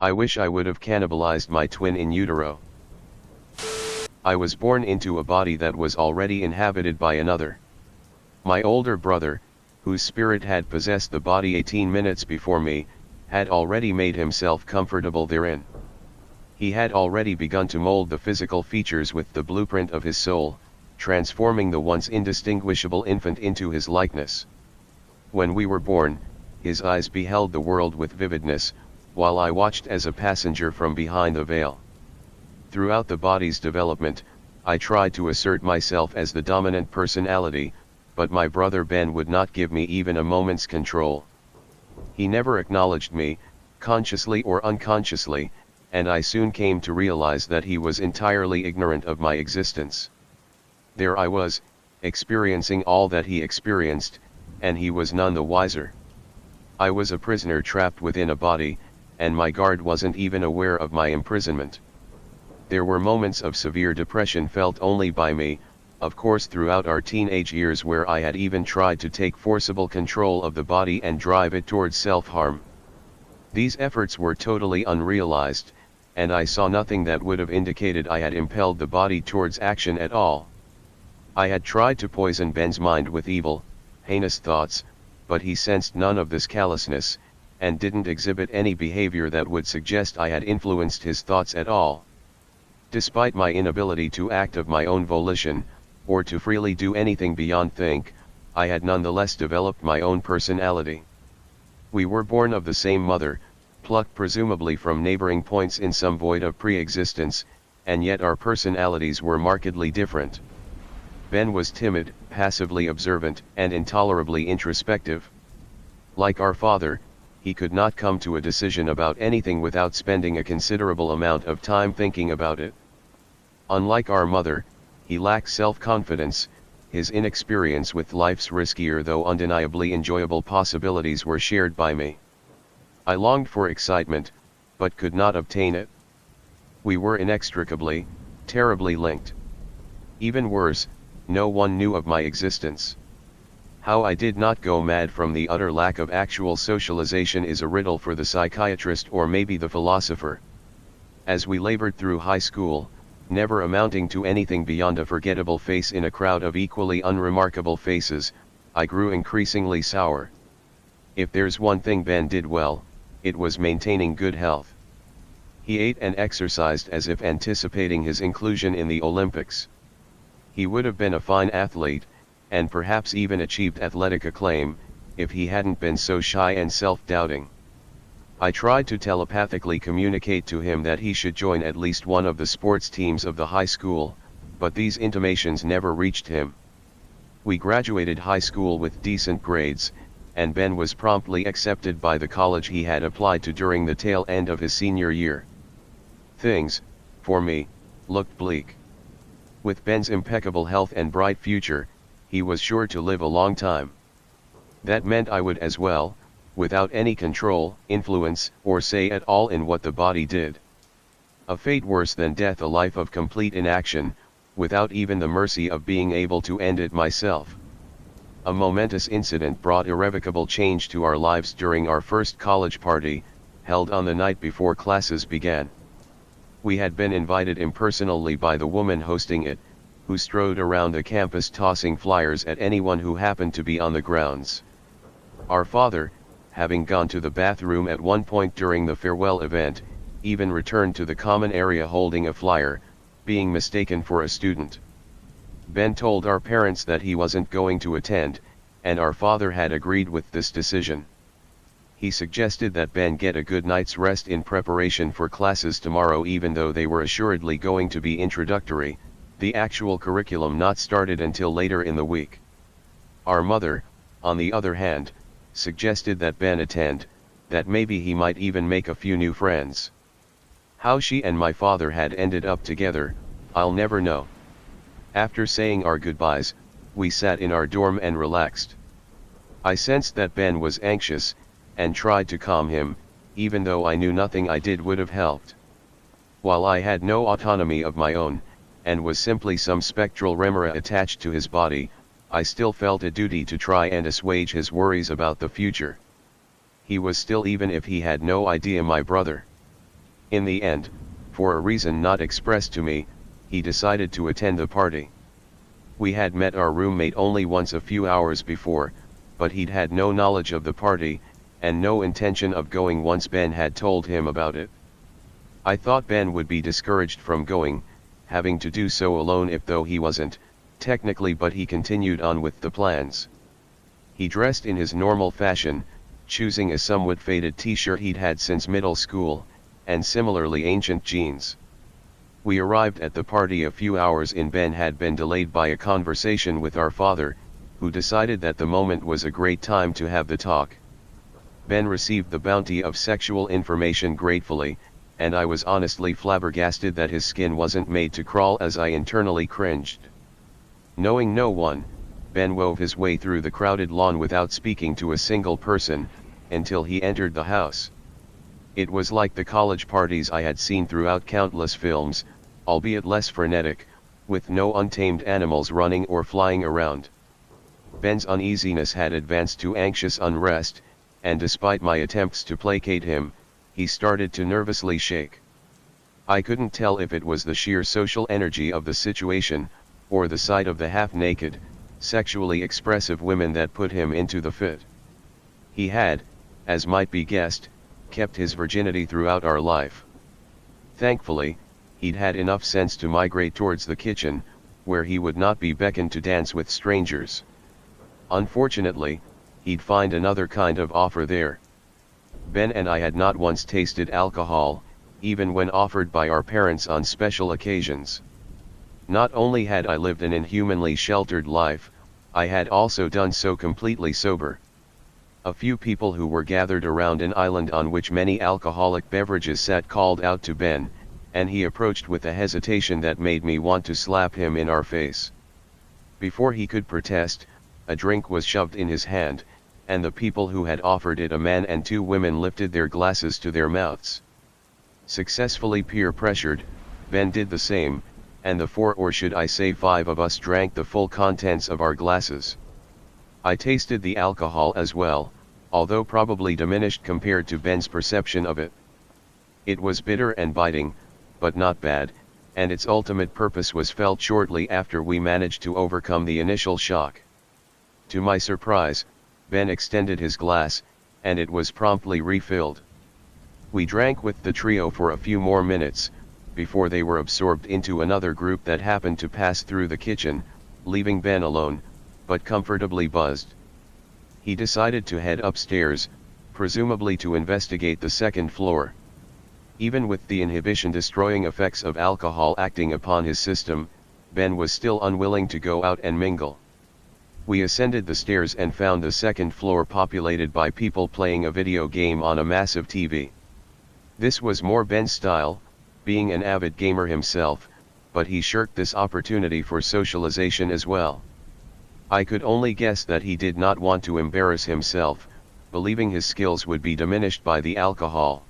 I wish I would have cannibalized my twin in utero. I was born into a body that was already inhabited by another. My older brother, whose spirit had possessed the body 18 minutes before me, had already made himself comfortable therein. He had already begun to mold the physical features with the blueprint of his soul, transforming the once indistinguishable infant into his likeness. When we were born, his eyes beheld the world with vividness, while I watched as a passenger from behind the veil. Throughout the body's development, I tried to assert myself as the dominant personality, but my brother Ben would not give me even a moment's control. He never acknowledged me, consciously or unconsciously, and I soon came to realize that he was entirely ignorant of my existence. There I was, experiencing all that he experienced, and he was none the wiser. I was a prisoner trapped within a body, and my guard wasn't even aware of my imprisonment. There were moments of severe depression felt only by me, of course throughout our teenage years, where I had even tried to take forcible control of the body and drive it towards self-harm. These efforts were totally unrealized, and I saw nothing that would have indicated I had impelled the body towards action at all. I had tried to poison Ben's mind with evil, heinous thoughts, but he sensed none of this callousness, and didn't exhibit any behavior that would suggest I had influenced his thoughts at all. Despite my inability to act of my own volition, or to freely do anything beyond think, I had nonetheless developed my own personality. We were born of the same mother, plucked presumably from neighboring points in some void of pre-existence, and yet our personalities were markedly different. Ben was timid, passively observant, and intolerably introspective. Like our father, he could not come to a decision about anything without spending a considerable amount of time thinking about it. Unlike our mother, he lacked self-confidence. His inexperience with life's riskier though undeniably enjoyable possibilities were shared by me. I longed for excitement, but could not obtain it. We were inextricably, terribly linked. Even worse, no one knew of my existence. How I did not go mad from the utter lack of actual socialization is a riddle for the psychiatrist or maybe the philosopher. As we labored through high school, never amounting to anything beyond a forgettable face in a crowd of equally unremarkable faces, I grew increasingly sour. If there's one thing Ben did well, it was maintaining good health. He ate and exercised as if anticipating his inclusion in the Olympics. He would have been a fine athlete, and perhaps even achieved athletic acclaim, if he hadn't been so shy and self-doubting. I tried to telepathically communicate to him that he should join at least one of the sports teams of the high school, but these intimations never reached him. We graduated high school with decent grades, and Ben was promptly accepted by the college he had applied to during the tail end of his senior year. Things, for me, looked bleak. With Ben's impeccable health and bright future, he was sure to live a long time. That meant I would as well, without any control, influence, or say at all in what the body did. A fate worse than death, a life of complete inaction, without even the mercy of being able to end it myself. A momentous incident brought irrevocable change to our lives during our first college party, held on the night before classes began. We had been invited impersonally by the woman hosting it, who strode around the campus tossing flyers at anyone who happened to be on the grounds. Our father, having gone to the bathroom at one point during the farewell event, even returned to the common area holding a flyer, being mistaken for a student. Ben told our parents that he wasn't going to attend, and our father had agreed with this decision. He suggested that Ben get a good night's rest in preparation for classes tomorrow, even though they were assuredly going to be introductory, the actual curriculum not started until later in the week. Our mother, on the other hand, suggested that Ben attend, that maybe he might even make a few new friends. How she and my father had ended up together, I'll never know. After saying our goodbyes, we sat in our dorm and relaxed. I sensed that Ben was anxious, and tried to calm him, even though I knew nothing I did would have helped. While I had no autonomy of my own, and was simply some spectral remora attached to his body, I still felt a duty to try and assuage his worries about the future. He was still, even if he had no idea, my brother. In the end, for a reason not expressed to me, he decided to attend the party. We had met our roommate only once a few hours before, but he'd had no knowledge of the party, and no intention of going once Ben had told him about it. I thought Ben would be discouraged from going, having to do so alone if though he wasn't, technically, but he continued on with the plans. He dressed in his normal fashion, choosing a somewhat faded t-shirt he'd had since middle school, and similarly ancient jeans. We arrived at the party a few hours in. Ben had been delayed by a conversation with our father, who decided that the moment was a great time to have the talk. Ben received the bounty of sexual information gratefully, and I was honestly flabbergasted that his skin wasn't made to crawl as I internally cringed. Knowing no one, Ben wove his way through the crowded lawn without speaking to a single person, until he entered the house. It was like the college parties I had seen throughout countless films, albeit less frenetic, with no untamed animals running or flying around. Ben's uneasiness had advanced to anxious unrest, and despite my attempts to placate him, he started to nervously shake. I couldn't tell if it was the sheer social energy of the situation, or the sight of the half-naked, sexually expressive women that put him into the fit. He had, as might be guessed, kept his virginity throughout our life. Thankfully, he'd had enough sense to migrate towards the kitchen, where he would not be beckoned to dance with strangers. Unfortunately, he'd find another kind of offer there. Ben and I had not once tasted alcohol, even when offered by our parents on special occasions. Not only had I lived an inhumanly sheltered life, I had also done so completely sober. A few people who were gathered around an island on which many alcoholic beverages sat called out to Ben, and he approached with a hesitation that made me want to slap him in our face. Before he could protest, a drink was shoved in his hand, and the people who had offered it, a man and two women, lifted their glasses to their mouths. Successfully peer pressured, Ben did the same, and the four, or should I say five, of us drank the full contents of our glasses. I tasted the alcohol as well, although probably diminished compared to Ben's perception of it. It was bitter and biting, but not bad, and its ultimate purpose was felt shortly after we managed to overcome the initial shock. To my surprise, Ben extended his glass, and it was promptly refilled. We drank with the trio for a few more minutes, before they were absorbed into another group that happened to pass through the kitchen, leaving Ben alone, but comfortably buzzed. He decided to head upstairs, presumably to investigate the second floor. Even with the inhibition-destroying effects of alcohol acting upon his system, Ben was still unwilling to go out and mingle. We ascended the stairs and found the second floor populated by people playing a video game on a massive TV. This was more Ben's style, being an avid gamer himself, but he shirked this opportunity for socialization as well. I could only guess that he did not want to embarrass himself, believing his skills would be diminished by the alcohol.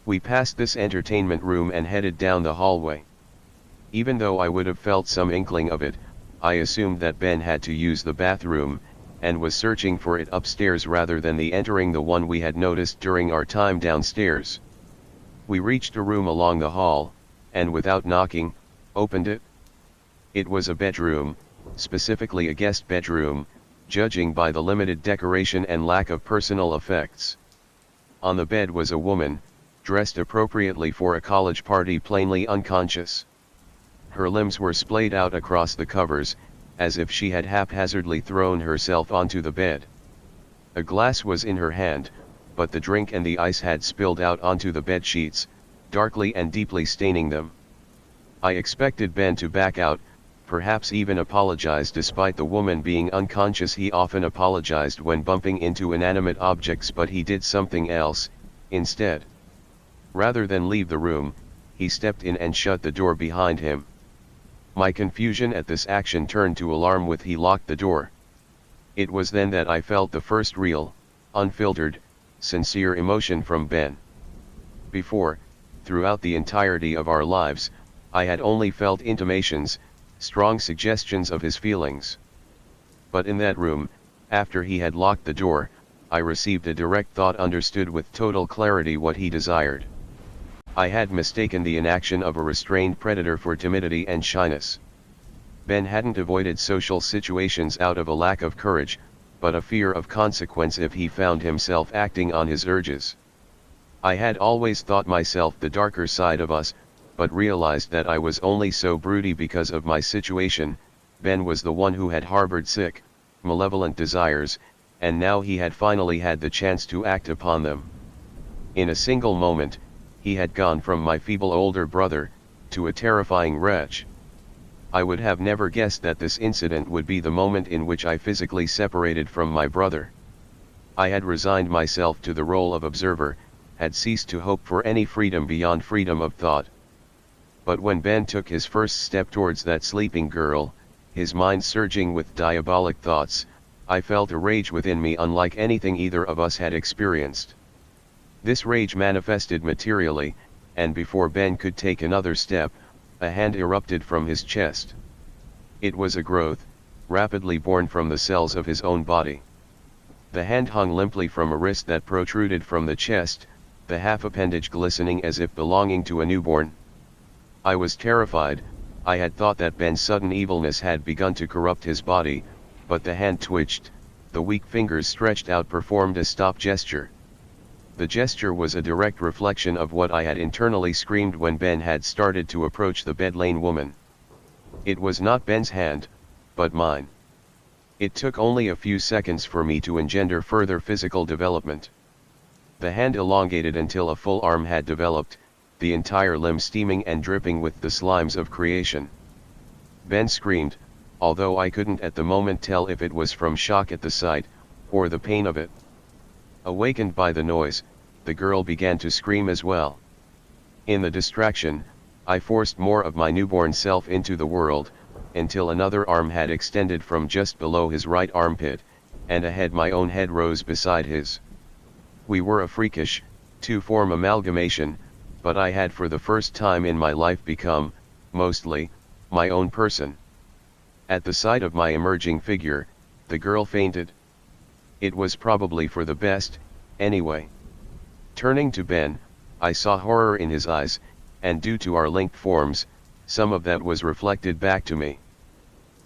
We passed this entertainment room and headed down the hallway. Even though I would have felt some inkling of it, I assumed that Ben had to use the bathroom, and was searching for it upstairs rather than entering the one we had noticed during our time downstairs. We reached a room along the hall, and without knocking, opened it. It was a bedroom, specifically a guest bedroom, judging by the limited decoration and lack of personal effects. On the bed was a woman, dressed appropriately for a college party, plainly unconscious. Her limbs were splayed out across the covers, as if she had haphazardly thrown herself onto the bed. A glass was in her hand, but the drink and the ice had spilled out onto the bed sheets, darkly and deeply staining them. I expected Ben to back out, perhaps even apologize. Despite the woman being unconscious, he often apologized when bumping into inanimate objects, but he did something else, instead. Rather than leave the room, he stepped in and shut the door behind him. My confusion at this action turned to alarm with he locked the door. It was then that I felt the first real, unfiltered, sincere emotion from Ben. Before, throughout the entirety of our lives, I had only felt intimations, strong suggestions of his feelings. But in that room, after he had locked the door, I received a direct thought, understood with total clarity what he desired. I had mistaken the inaction of a restrained predator for timidity and shyness. Ben hadn't avoided social situations out of a lack of courage, but a fear of consequence if he found himself acting on his urges. I had always thought myself the darker side of us, but realized that I was only so broody because of my situation. Ben was the one who had harbored sick, malevolent desires, and now he had finally had the chance to act upon them. In a single moment, he had gone from my feeble older brother, to a terrifying wretch. I would have never guessed that this incident would be the moment in which I physically separated from my brother. I had resigned myself to the role of observer, had ceased to hope for any freedom beyond freedom of thought. But when Ben took his first step towards that sleeping girl, his mind surging with diabolic thoughts, I felt a rage within me unlike anything either of us had experienced. This rage manifested materially, and before Ben could take another step, a hand erupted from his chest. It was a growth, rapidly born from the cells of his own body. The hand hung limply from a wrist that protruded from the chest, the half appendage glistening as if belonging to a newborn. I was terrified. I had thought that Ben's sudden evilness had begun to corrupt his body, but the hand twitched, the weak fingers stretched out performed a stop gesture. The gesture was a direct reflection of what I had internally screamed when Ben had started to approach the Bed Lane woman. It was not Ben's hand, but mine. It took only a few seconds for me to engender further physical development. The hand elongated until a full arm had developed, the entire limb steaming and dripping with the slimes of creation. Ben screamed, although I couldn't at the moment tell if it was from shock at the sight, or the pain of it. Awakened by the noise, the girl began to scream as well. In the distraction, I forced more of my newborn self into the world, until another arm had extended from just below his right armpit, and ahead my own head rose beside his. We were a freakish, two-form amalgamation, but I had for the first time in my life become, mostly, my own person. At the sight of my emerging figure, the girl fainted. It was probably for the best, anyway. Turning to Ben, I saw horror in his eyes, and due to our linked forms, some of that was reflected back to me.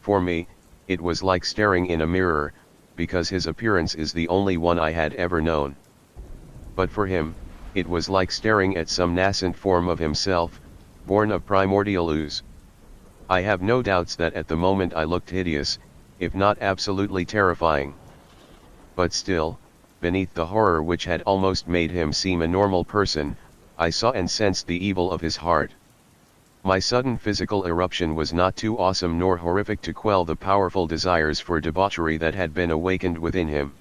For me, it was like staring in a mirror, because his appearance is the only one I had ever known. But for him, it was like staring at some nascent form of himself, born of primordial ooze. I have no doubts that at the moment I looked hideous, if not absolutely terrifying. But still, beneath the horror which had almost made him seem a normal person, I saw and sensed the evil of his heart. My sudden physical eruption was not too awesome nor horrific to quell the powerful desires for debauchery that had been awakened within him.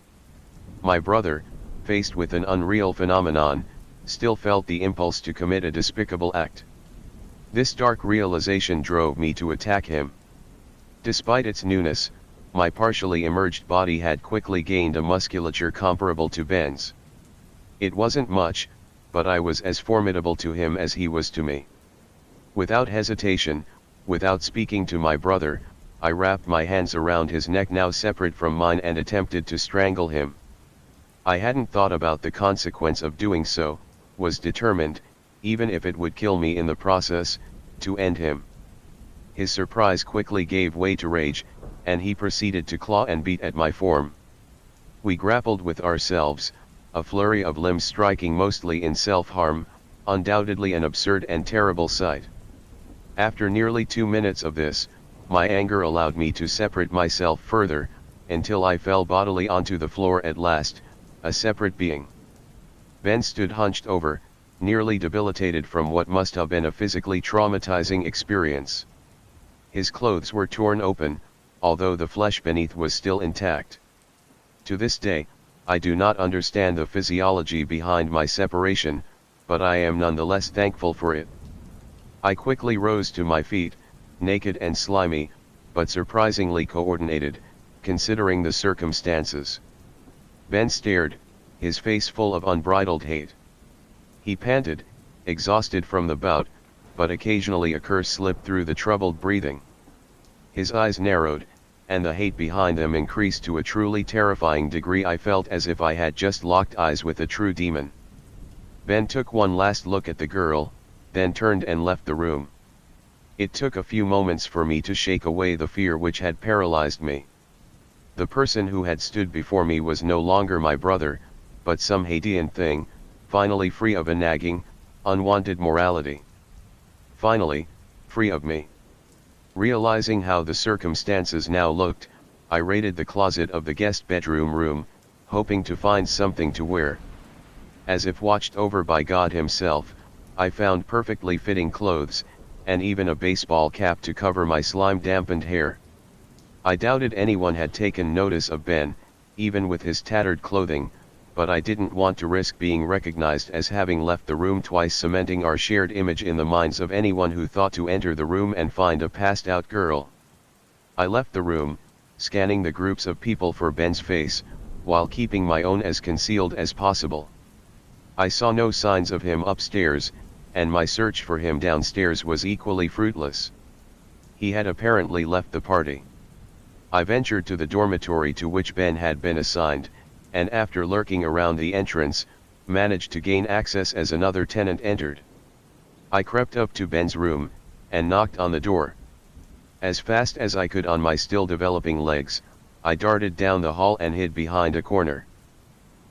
My brother, faced with an unreal phenomenon, still felt the impulse to commit a despicable act. This dark realization drove me to attack him. Despite its newness, my partially emerged body had quickly gained a musculature comparable to Ben's. It wasn't much, but I was as formidable to him as he was to me. Without hesitation, without speaking to my brother, I wrapped my hands around his neck now separate from mine and attempted to strangle him. I hadn't thought about the consequence of doing so, was determined, even if it would kill me in the process, to end him. His surprise quickly gave way to rage, and he proceeded to claw and beat at my form. We grappled with ourselves, a flurry of limbs striking mostly in self-harm, undoubtedly an absurd and terrible sight. After nearly 2 minutes of this, my anger allowed me to separate myself further, until I fell bodily onto the floor at last, a separate being. Ben stood hunched over, nearly debilitated from what must have been a physically traumatizing experience. His clothes were torn open, although the flesh beneath was still intact. To this day, I do not understand the physiology behind my separation, but I am nonetheless thankful for it. I quickly rose to my feet, naked and slimy, but surprisingly coordinated, considering the circumstances. Ben stared, his face full of unbridled hate. He panted, exhausted from the bout, but occasionally a curse slipped through the troubled breathing. His eyes narrowed, and the hate behind them increased to a truly terrifying degree. I felt as if I had just locked eyes with a true demon. Ben took one last look at the girl, then turned and left the room. It took a few moments for me to shake away the fear which had paralyzed me. The person who had stood before me was no longer my brother, but some Hadean thing, finally free of a nagging, unwanted morality. Finally, free of me. Realizing how the circumstances now looked, I raided the closet of the guest bedroom room, hoping to find something to wear. As if watched over by God himself, I found perfectly fitting clothes, and even a baseball cap to cover my slime-dampened hair. I doubted anyone had taken notice of Ben, even with his tattered clothing, but I didn't want to risk being recognized as having left the room twice, cementing our shared image in the minds of anyone who thought to enter the room and find a passed-out girl. I left the room, scanning the groups of people for Ben's face, while keeping my own as concealed as possible. I saw no signs of him upstairs, and my search for him downstairs was equally fruitless. He had apparently left the party. I ventured to the dormitory to which Ben had been assigned, and after lurking around the entrance, managed to gain access as another tenant entered. I crept up to Ben's room, and knocked on the door. As fast as I could on my still developing legs, I darted down the hall and hid behind a corner.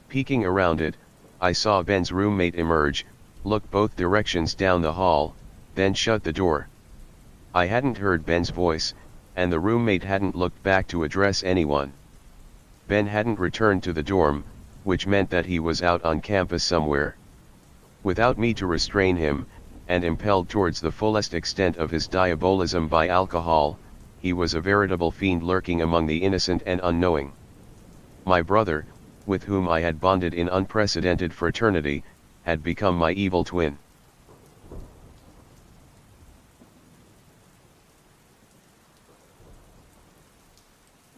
Peeking around it, I saw Ben's roommate emerge, look both directions down the hall, then shut the door. I hadn't heard Ben's voice, and the roommate hadn't looked back to address anyone. Ben hadn't returned to the dorm, which meant that he was out on campus somewhere. Without me to restrain him, and impelled towards the fullest extent of his diabolism by alcohol, he was a veritable fiend lurking among the innocent and unknowing. My brother, with whom I had bonded in unprecedented fraternity, had become my evil twin.